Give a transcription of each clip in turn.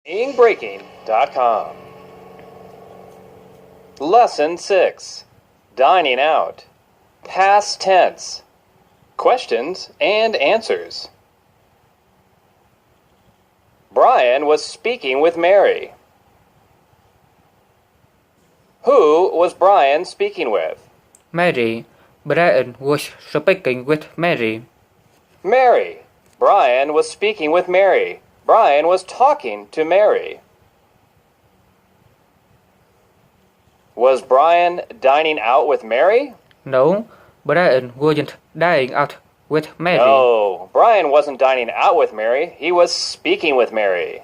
BeingBreaking.com. Lesson 6. Dining out. Past tense. Questions and answers. Brian was speaking with Mary. Who was Brian speaking with? Mary. Brian was speaking with Mary. Mary. Brian was speaking with Mary. Brian was talking to Mary. Was Brian dining out with Mary? No, Brian wasn't dining out with Mary. No, Brian wasn't dining out with Mary. He was speaking with Mary.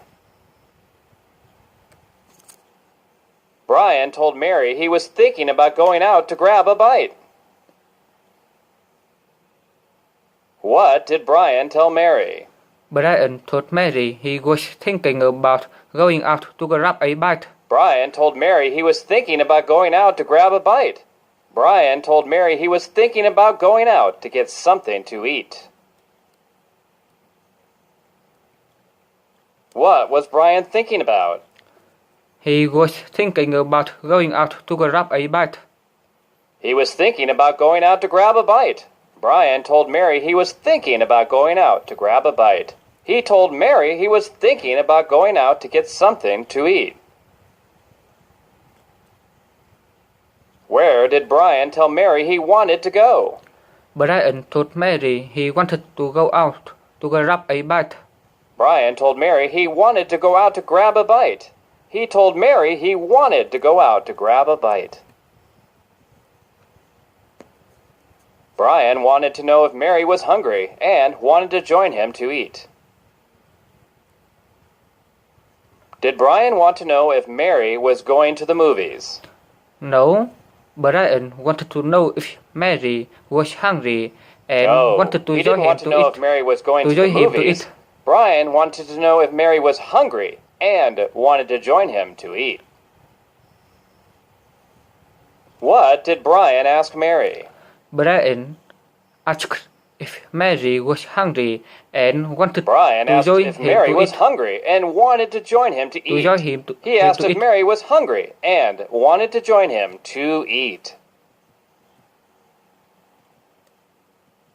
Brian told Mary he was thinking about going out to grab a bite. What did Brian tell Mary? Brian told Mary he was thinking about going out to grab a bite. Brian told Mary he was thinking about going out to grab a bite. Brian told Mary he was thinking about going out to get something to eat. What was Brian thinking about? He was thinking about going out to grab a bite. He was thinking about going out to grab a bite. Brian told Mary he was thinking about going out to grab a bite. He told Mary he was thinking about going out to get something to eat. Where did Brian tell Mary he wanted to go? Brian told Mary he wanted to go out to grab a bite. Brian told Mary he wanted to go out to grab a bite. He told Mary he wanted to go out to grab a bite. Brian wanted to know if Mary was hungry and wanted to join him to eat. Did Brian want to know if Mary was going to the movies? No, Brian wanted to know if Mary was hungry and wanted to he join didn't him want to know if Mary was going to the movies. Brian wanted to know if Mary was hungry and wanted to join him to eat. What did Brian ask Mary? Brian asked if Mary was hungry and wanted Brian to asked join if him Mary to was eat. hungry and wanted to join him to eat. He asked if Mary was hungry and wanted to join him to eat.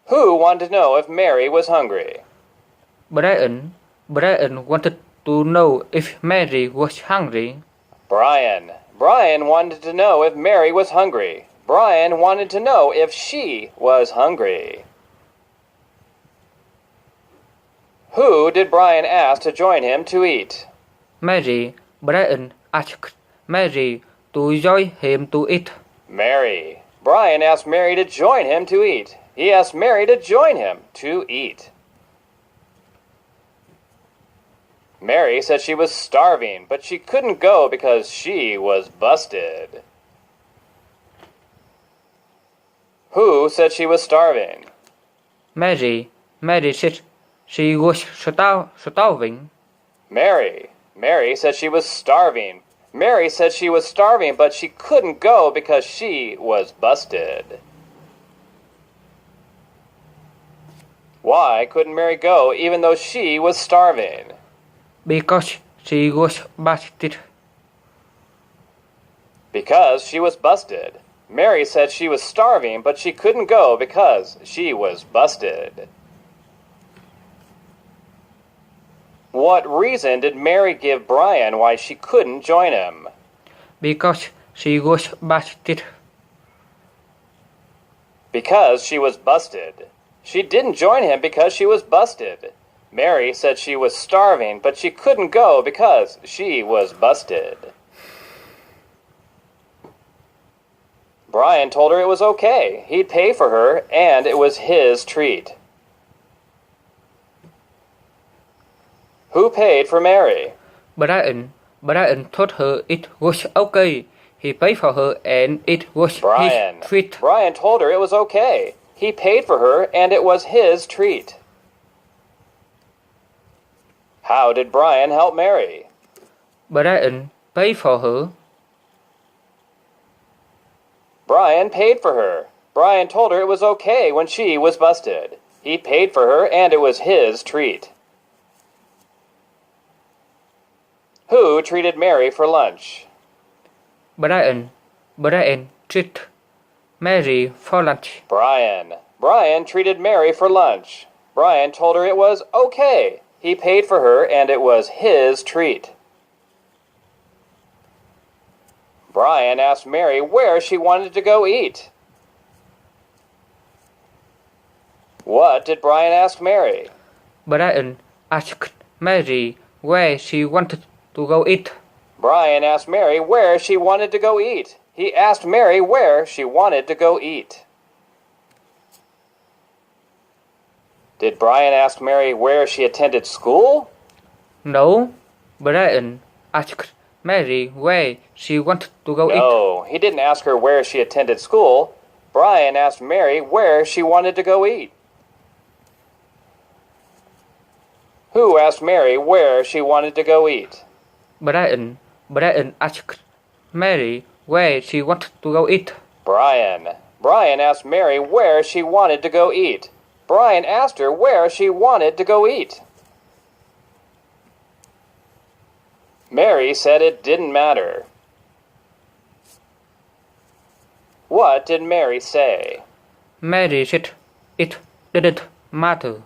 Who wanted to know if Mary was hungry? Brian wanted to know if Mary was hungry. Brian wanted to know if Mary was hungry. Brian wanted to know if she was hungry. Who did Brian ask to join him to eat? Mary. Brian asked Mary to join him to eat. Mary. Brian asked Mary to join him to eat. He asked Mary to join him to eat. Mary said she was starving, but she couldn't go because she was busted. Who said she was starving? Mary. Mary said she was starving. Mary said she was starving. Mary said she was starving, but she couldn't go because she was busted. Why couldn't Mary go even though she was starving? Because she was busted. Because she was busted. Mary said she was starving, but she couldn't go because she was busted. What reason did Mary give Brian why she couldn't join him? Because she was busted. Because she was busted. She didn't join him because she was busted. Mary said she was starving, but she couldn't go because she was busted. Brian told her it was okay. He'd pay for her, and it was his treat. Who paid for Mary? Brian told her it was okay. He paid for her, and it was his treat. Brian told her it was okay. He paid for her, and it was his treat. How did Brian help Mary? Brian paid for her. Brian paid for her. Brian told her it was okay when she was busted. He paid for her, and it was his treat. Who treated Mary for lunch? Brian treated Mary for lunch. Brian treated Mary for lunch. Brian told her it was okay. He paid for her and it was his treat. Brian asked Mary where she wanted to go eat. What did Brian ask Mary? Brian asked Mary where she wanted to go eat. Brian asked Mary where she wanted to go eat. He asked Mary where she wanted to go eat. Did Brian ask Mary where she attended school? No, Brian asked Mary where she wanted to go eat. No, he didn't ask her where she attended school. Brian asked Mary where she wanted to go eat. Who asked Mary where she wanted to go eat? Brian asked Mary where she wanted to go eat. Brian asked Mary where she wanted to go eat. Brian asked her where she wanted to go eat. Mary said it didn't matter. What did Mary say? Mary said it didn't matter.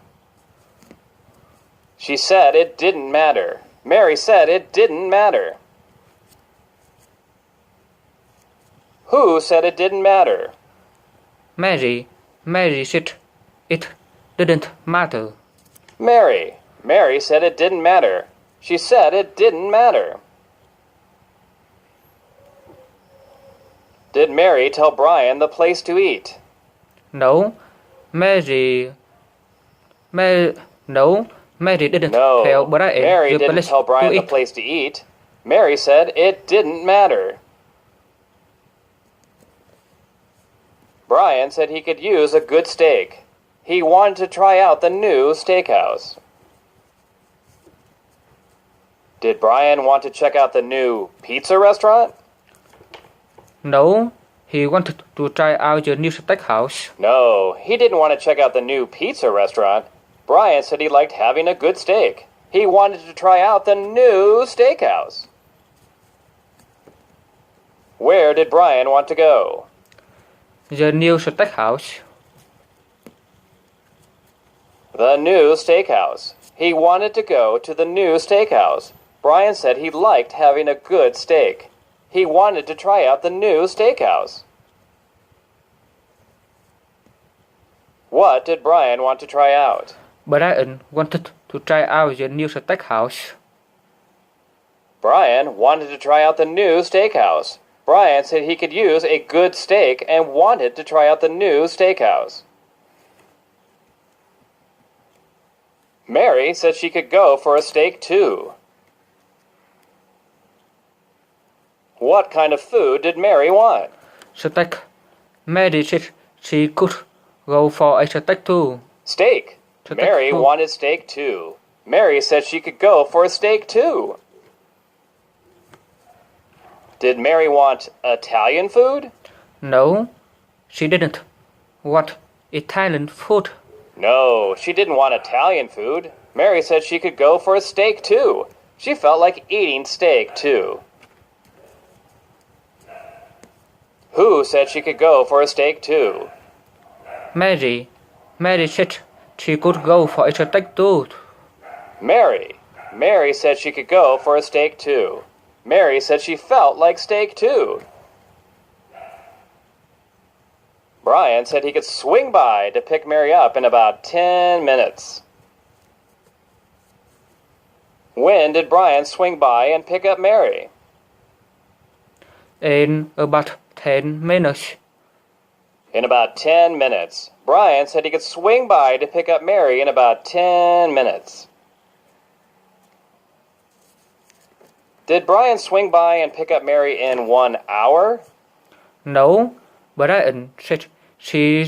She said it didn't matter. Mary said it didn't matter. Who said it didn't matter? Mary said it didn't matter. Mary said it didn't matter. She said it didn't matter. Did Mary tell Brian the place to eat? No, Mary didn't tell Brian Mary the didn't place tell Brian to the eat. place to eat. Mary said it didn't matter. Brian said he could use a good steak. He wanted to try out the new steakhouse. Did Brian want to check out the new pizza restaurant? No, he wanted to try out the new steakhouse. No, he didn't want to check out the new pizza restaurant. Brian said he liked having a good steak. He wanted to try out the new steakhouse. Where did Brian want to go? The new steakhouse. The new steakhouse. He wanted to go to the new steakhouse. Brian said he liked having a good steak. He wanted to try out the new steakhouse. What did Brian want to try out? Brian wanted to try out the new steakhouse. Brian wanted to try out the new steakhouse. Brian said he could use a good steak and wanted to try out the new steakhouse. Mary said she could go for a steak too. What kind of food did Mary want? Steak. Mary said she could go for a steak too. Steak. Mary wanted steak too. Mary said she could go for a steak too. Did Mary want Italian food? No, she didn't want Italian food. No, she didn't want Italian food. Mary said she could go for a steak too. She felt like eating steak too. Who said she could go for a steak too? Mary said she could go for a steak too. Mary said she could go for a steak too. Mary said she felt like steak too. Brian said he could swing by to pick Mary up in about 10 minutes. When did Brian swing by and pick up Mary? In about 10 minutes. In about 10 minutes. Brian said he could swing by to pick up Mary in about 10 minutes. Did Brian swing by and pick up Mary in 1 hour? No, Brian said he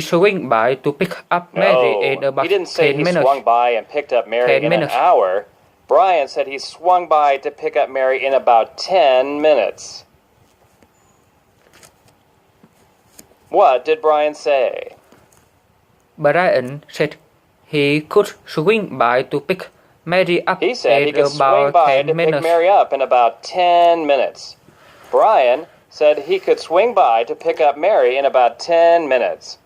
swung by to pick up Mary in about 10 minutes. He didn't say he swung by and picked up Mary in an hour. Brian said he swung by to pick up Mary in about 10 minutes. What did Brian say? Brian said he could swing by to pick Mary up He said he at could swing about by 10 to pick minutes. Mary up in about 10 minutes. Brian said he could swing by to pick up Mary in about 10 minutes.